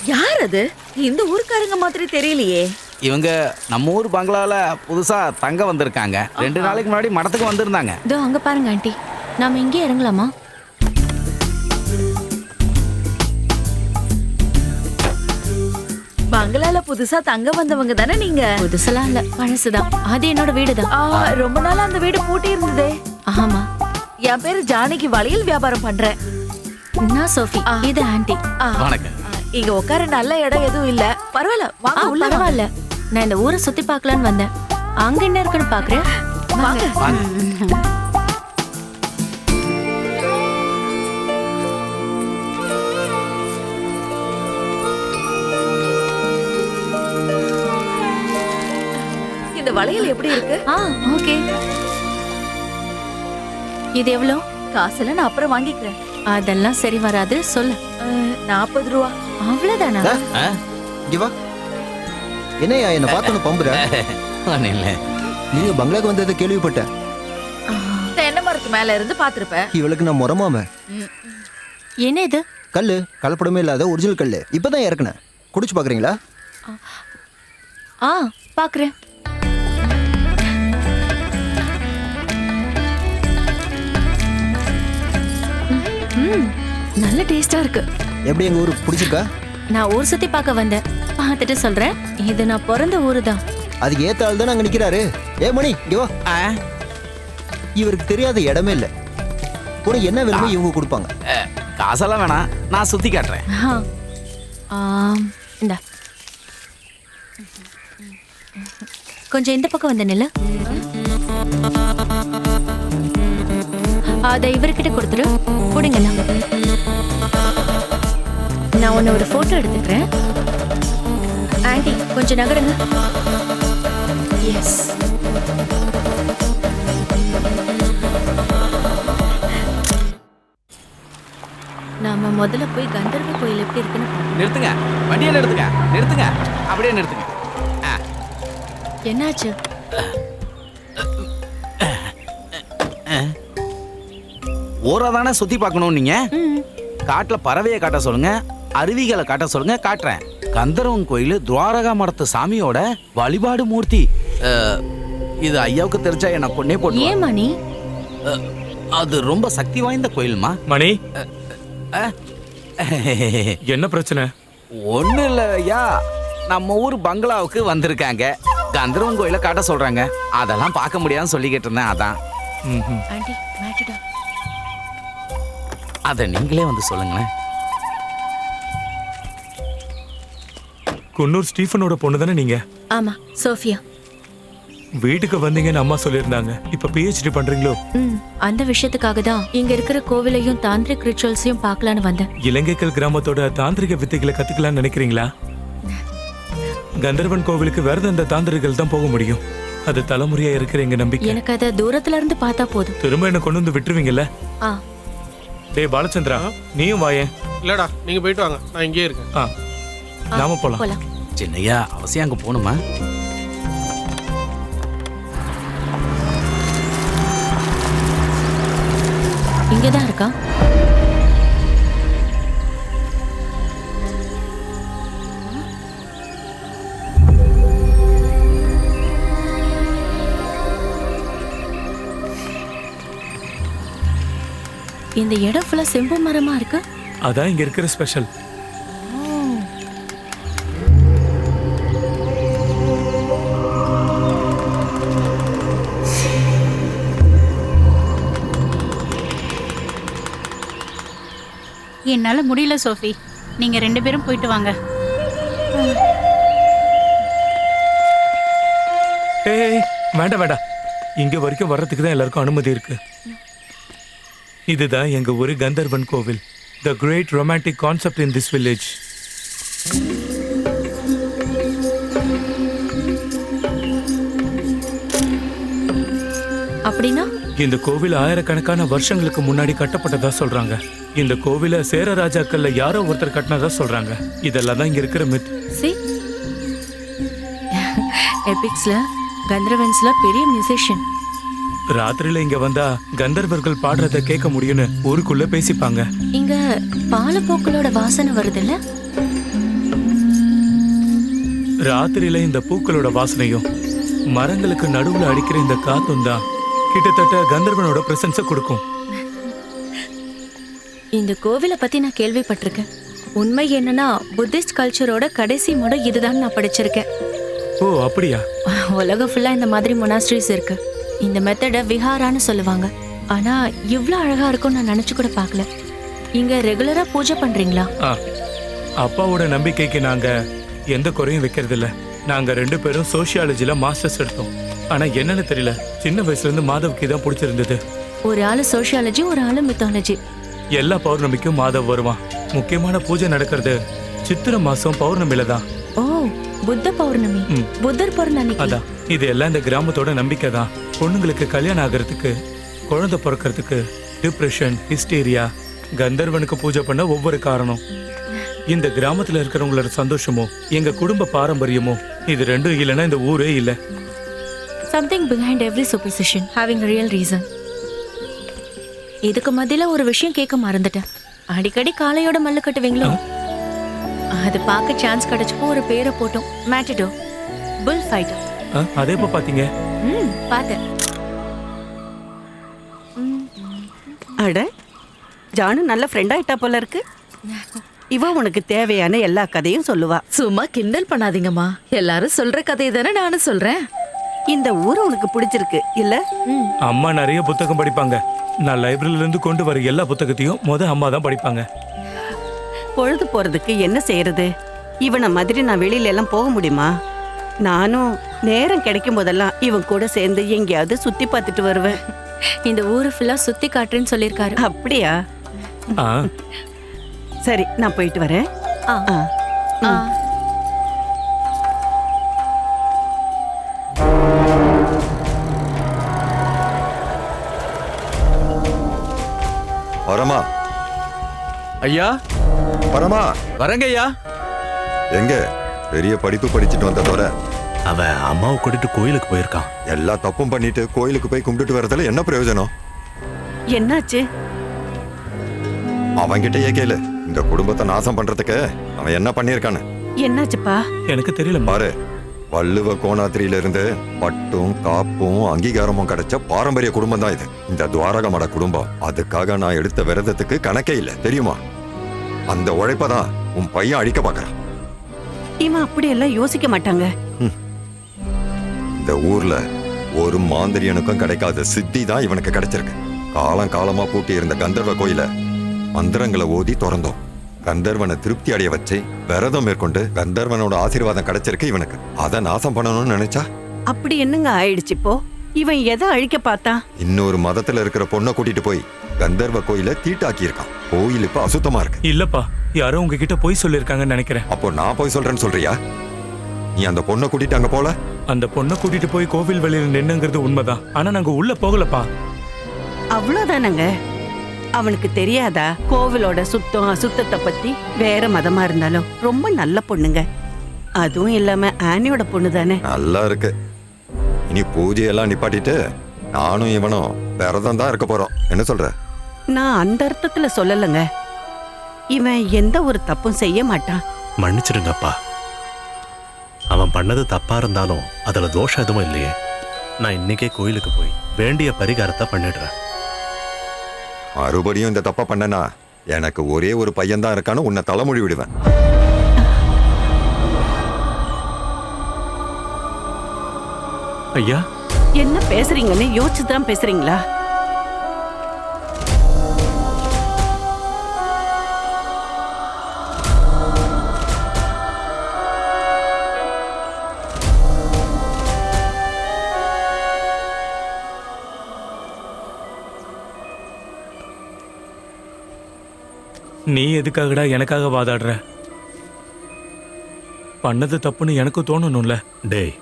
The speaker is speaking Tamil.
யார் அது? இந்த ஊர்க்காரங்க மாதிரி தெரியலையே. இவங்க நம்ம ஊர் பங்களால புதுசா தங்க வந்திருக்காங்க. 2 நாளைக்கு முன்னாடி மடத்துக்கு வந்திருந்தாங்க. இதோ அங்க பாருங்க ஆண்டி. நாம இங்கே இறங்கலாமா? பங்களால புதுசா தங்க வந்தவங்க தானே நீங்க? புதுசெல்லாம் இல்ல, பழசுதான். அது என்னோட வீடுதான். ரொம்ப நாளா அந்த வீடு பூட்டி இருந்ததே. ஆமா. என் பேரு ஜானகி, வளையல் வியாபாரம் பண்றேன். நான் சோஃபி, இது ஆண்டி. வணக்கம். இங்க உட்கார நல்ல இடம் எதுவும் இல்ல. பரவாயில்ல, வாங்க உள்ள. பரவாயில்ல, நான் இந்த ஊரை சுத்தி பார்க்கலான்னு வந்தேன். அங்க என்ன இருக்குன்னு பாக்குறேன். வாங்க. இந்த வளையல் எப்படி இருக்கு? ஓகே. இது எவ்வளோ? காசுல நான் அப்புறம் வாங்கிக்கிறேன். அதெல்லாம் சரி வராது, சொல்லு. 40 ரூபா. அவ்வளவுதானா? இவா என்னையா என்ன பார்த்தோன்னு பம்புற? இல்ல, நீங்க பங்களாக்கு வந்ததை கேள்விப்பட்டேன். தென்னை மரத்து மேல இருந்து பாத்திருப்பேன். இவளுக்கு நான் முறமாம. என்ன இது? கல்லு, கலப்படமே இல்லாத ஒரிஜினல் கல்லு. இப்பதான் இறக்குனேன். குடிச்சு பாக்குறீங்களா? பாக்குறேன். நல்ல டேஸ்டா இருக்கு. எப்படி எங்க ஊரு பிடிச்சிருக்கா? நான் ஊர் சுத்தி பார்க்க வந்தேன். பார்த்துட்டு சொல்றேன். இது நான் பிறந்த ஊரு தான். அதுக்கு ஏத்த ஆள் தான் அங்க நிக்கிறாரு. மணி இங்க வா. இவருக்கு தெரியாத இடமே இல்ல. உனக்கு என்ன வேணுமோ இவங்க கொடுப்பாங்க. காசெல்லாம் வேணாம், நான் சுத்தி காட்டுறேன். இந்தா, கொஞ்சம் இந்த பக்கம் வந்த நில. அதை இவர்கிட்ட கொடுத்துரு. கொடுங்கண்ணா. நான் உன்னை ஒரு போட்டோ எடுத்துக்கிறேன். ஆண்டி கொஞ்சம் நகருங்க. எஸ். நாம முதல்ல போய் கந்தர்வ கோயில் எப்படி இருக்குன்னு நிறுத்துங்க, வண்டியை நிறுத்துங்க, நிறுத்துங்க, அப்படியே நிறுத்துங்க. என்னாச்சு? ஊரை தானே சுத்தி பார்க்கணும். நீங்க காட்டுல பறவையை காட்ட சொல்லுங்க, அருவிகளை காட்ட சொல்லுங்க, காட்டுறேன். கந்தர்வன் கோயில் துவாரகா மடத்து சாமியோட வழிபாடு மூர்த்தி. இது ஐயாவுக்கு தெரிஞ்சா என்ன கொன்னே போட்டு. ஏன் மணி? அது ரொம்ப சக்தி வாய்ந்த கோயில்மா. மணி, என்ன பிரச்சனை? ஒண்ணு இல்ல ஐயா, நம்ம ஊர் பங்களாவுக்கு வந்திருக்காங்க. கந்தர்வன் கோயில காட்ட சொல்றாங்க. அதெல்லாம் பார்க்க முடியாதுன்னு சொல்லிக்கிட்டு இருந்தேன். அதான். ஆண்டி மேட்டடா. அத நீங்களே வந்து சொல்லுங்களேன். குன்னூர் ஸ்டீஃபனோட பொண்ணு தானே நீங்க? ஆமா, சோஃபியா. வீட்டுக்கு வந்தீங்கன்னு அம்மா சொல்லியிருந்தாங்க. இப்ப பிஹெச்டி பண்றீங்களோ? அந்த விஷயத்துக்காக தான் இங்க இருக்கிற கோவிலையும் தாந்திரிக் ரிச்சுவல்ஸையும் பார்க்கலான்னு வந்தேன். இலங்கைக்கல் கிராமத்தோட தாந்திரிக வித்தைகளை கத்துக்கலாம்னு நினைக்கிறீங்களா? கந்தர்வன் கோவிலுக்கு வேற அந்த தாந்திரிகள் தான் போக முடியும். அது தலைமுறையா இருக்கிற எங்க நம்பிக்கை. எனக்கு அத தூரத்துல இருந்து பார்த்தா போதும். திரும்ப என்ன கொண்டு வந்து விட்டுருவீங்கல்ல? டேய் பாலச்சந்திரா, நீயும் வாயேன். இல்லடா, நீங்க போயிட்டு வாங்க, நான் இங்கே இருக்கேன். நாம போலாம். சின்னையா அவசியம் அங்க போகணுமா? இங்கதான் இருக்கா? இந்த இடம் ஃபுல்லா செம்பு மரமா இருக்கு. அதான் இங்க இருக்கிற ஸ்பெஷல். என்னால முடியல சோஃபி, நீங்க 2 பேரும் போயிட்டு வாங்க. ஏய் வேண்டாம் வேண்டாம், இங்க வரைக்கும் வர்றதுக்கு தான் எல்லாருக்கும் அனுமதி இருக்கு. இதுதான் எங்க ஒரு கந்தர்வன் கோவில். The great romantic concept in this village. அப்படின்னா இந்த கோவில் ஆயிரக்கணக்கான வருஷங்களுக்கு முன்னாடி கட்டப்பட்டதா சொல்றாங்க. இந்த கோவில சேர ராஜாக்கள்ல யாரோ ஒருத்தர் கட்டினதா சொல்றாங்க. இதெல்லாம் தான் இங்க இருக்கிற மித். எபிக்ஸ்ல கந்தர்வன்ஸ்ல பெரிய மியூசிஷியன். ராத்திரியில இங்க வந்தா கந்தர்வர்கள் பாடுறத கேட்க முடியும்னு ஊருக்குள்ள பேசிப்பாங்க. இங்க பாலப்போக்களோட வாசனை வருதுல்ல? ராத்திரியில இந்த பூக்களோட வாசனையும் மரங்களுக்கு நடுவுல அடிக்கிற இந்த காத்தும் தான் கிட்டத்தட்ட கந்தர்வனோட பிரசன்ஸ கொடுக்கும். இந்த கோவிலை பத்தி நான் கேள்விப்பட்டிருக்கேன். உண்மை என்னன்னா புத்திஸ்ட் கல்ச்சரோட கடைசி முறை இதுதான் நான் படிச்சிருக்கேன். ஓ அப்படியா? உலகம் ஃபுல்லா இந்த மாதிரி மொனாஸ்ட்ரீஸ் இருக்கு. இந்த மெத்தட விஹாரான்னு சொல்லுவாங்க. ஆனா இவ்ளோ அழகா இருக்கும் நான் நினைச்சு கூட பார்க்கல. இங்க ரெகுலரா பூஜை பண்றீங்களா? அப்பாவோட நம்பிக்கைக்கு நாங்க எந்த குறையும் வைக்கிறது இல்ல. நாங்க 2 பேரும் சோஷியாலஜில மாஸ்டர்ஸ் எடுத்தோம். ஆனா என்னன்னு தெரியல, சின்ன வயசுல இருந்து மாதவுக்கு தான் பிடிச்சிருந்தது. ஒரு ஆளு சோஷியாலஜி, ஒரு ஆளு மித்தாலஜி. எல்லா பௌர்ணமிக்கும் மாதவ் வருவான். முக்கியமான பூஜை நடக்கிறது சித்திரை மாசம் பௌர்ணமில தான். ஓ, புத்த பௌர்ணமி. புத்தர் பௌர்ணமி. அதான் இது எல்லாம் இந்த கிராமத்தோட நம்பிக்கை தான். பொண்ணுங்களுக்கு கல்யாணம் ஆகிறதுக்கு, குழந்தை பிறக்கிறதுக்கு, டிப்ரெஷன், ஹிஸ்டீரியா, கந்தர்வனுக்கு பூஜை பண்ண ஒவ்வொரு காரணம். இந்த கிராமத்துல இருக்கிறவங்களோட சந்தோஷமோ எங்க குடும்ப பாரம்பரியமோ இது ரெண்டும் இல்லைன்னா இந்த ஊரே இல்லை. Something behind every superstition having a real reason. இதுக்கு மத்தியில ஒரு விஷயம் கேட்க மறந்துட்டேன். அடிக்கடி காளையோட மல்லு கட்டுவீங்களோ? அது பார்க்க சான்ஸ் கிடைச்சப்போ ஒரு பேரை போட்டோம், மேட்டிடோ, புல் ஃபைட்டர். அதே எப்ப பாத்தீங்க? பார்த்தேன். அட, ஜானு நல்ல ஃப்ரெண்ட் ஆயிட்டா போல இருக்கு. இவ உனக்கு தேவையான எல்லா கதையும் சொல்லுவா. சும்மா கிண்டல் பண்ணாதீங்கம்மா. எல்லாரும் சொல்ற கதையை தானே நானும் சொல்றேன். இந்த ஊரு உனக்கு பிடிச்சிருக்கு இல்ல? அம்மா நிறைய புத்தகம் படிப்பாங்க. நான் லைப்ரரியில இருந்து கொண்டு வர எல்லா புத்தகத்தையும் அம்மா தான் படிப்பாங்க. பொழுது போறதுக்கு என்ன செய்யறது? இவனை மாதிரி நான் வெளியில எல்லாம் போக முடியுமா? நானும் நேரம் கிடைக்கும் போதெல்லாம் இவன் கூட சேர்ந்து எங்கேயாவது சுத்தி பார்த்துட்டு வருவேன். இந்த ஊரு ஃபுல்லா சுத்தி காட்டுறேன்னு சொல்லியிருக்காரு. அப்படியா? ஆ, சரி, நான் போயிட்டு வரேன். ஆ. ஆ. பரமா, ஐயா பரமா, வரங்க ஐயா. எங்க பெரிய படிப்பு படிச்சுட்டு வந்ததோட அவன் அம்மாவை கூட்டிட்டு கோயிலுக்கு போயிருக்கான். எல்லா தப்பும் பண்ணிட்டு கோயிலுக்கு போய் கும்பிட்டுட்டு வரதுல என்ன பிரயோஜனம்? என்னாச்சு? அவன்கிட்டயே கேளு. இந்த குடும்பத்தை நாசம் பண்றதுக்கு அவன் என்ன பண்ணிருக்கான்னு. என்னாச்சுப்பா? எனக்கு தெரியல. பாரு, வள்ளுவ கோணாத்திரியில இருந்து பட்டும் காப்பும் அங்கீகாரமும் கிடைச்ச பாரம்பரிய குடும்பம் தான் இது. இந்த துவாரகமட குடும்பம். அதுக்காக நான் எடுத்த விரதத்துக்கு கணக்கே இல்லை தெரியுமா? அந்த உழைப்பதான் உன் பையன் அழிக்க பாக்குறான். இவன் அப்படி எல்லாம் யோசிக்க மாட்டாங்க. இந்த ஊர்ல ஒரு மாந்திரியனுக்கும் கிடைக்காத சித்தி தான் இவனுக்கு கிடைச்சிருக்கு. காலம் காலமா பூட்டி இருந்த கந்தர்வ கோயில மந்திரங்களை ஓதி திறந்தோம். கந்தர்வனை திருப்தி அடைய வச்சு விரதம் மேற்கொண்டு கந்தர்வனோட ஆசீர்வாதம் கிடைச்சிருக்கு இவனுக்கு. அதை நாசம் பண்ணணும்னு நினைச்சா அப்படி என்னங்க ஆயிடுச்சு இப்போ? இவன் எதை அழிக்க பார்த்தான்? இன்னொரு மதத்துல இருக்கிற பொண்ணை கூட்டிட்டு போய் கந்தர்வ கோயில தீட்டாக்கி இருக்கான். கோயில் இப்ப அசுத்தமா இருக்கு. இல்லப்பா, யாரோ உங்ககிட்ட போய் சொல்லிருக்காங்கன்னு நினைக்கிறேன். அப்போ நான் போய் சொல்றேன்னு சொல்றியா? நீ அந்த பொண்ணை கூட்டிட்டு அங்க போல? அந்த பொண்ணை கூட்டிட்டு போய் கோவில் வெளியில நின்னுங்கிறது உண்மைதான். ஆனா நாங்க உள்ள போகலப்பா. அவ்வளவுதானங்க. அவனுக்கு தெரியாதா கோவிலோட சுத்தம் அசுத்தத்தை பத்தி? வேற மதமா இருந்தாலும் ரொம்ப நல்ல பொண்ணுங்க. அதுவும் இல்லாம ஆனியோட பொண்ணு தானே. நல்லா இருக்கு. இனி பூஜையெல்லாம் நிப்பாட்டிட்டு நானும் இவனும் விரதம் தான் இருக்க போறோம். என்ன சொல்ற? நான் அந்த அர்த்தத்துல சொல்லலைங்க. இவன் எந்த ஒரு தப்பும் செய்ய மாட்டான். மன்னிச்சிடுங்கப்பா. அவன் பண்ணது தப்பா இருந்தாலும் அதுல தோஷம் எதுவும் இல்லையே. நான் இன்னைக்கே கோயிலுக்கு போய் வேண்டிய பரிகாரத்தை பண்ணிடுறேன். மறுபடியும் இந்த தப்பா பண்ணனா எனக்கு ஒரே ஒரு பையன் தான் இருக்கான்னு உன்னை தலைமொழி விடுவேன். ஐயா, என்ன பேசுறீங்கன்னு யோசிச்சுதான் பேசுறீங்களா? நீ எதுக்காகடா எனக்காக வாதாடுற? பண்ணது தப்புன்னு எனக்கு தோணணும்ல. டேய்,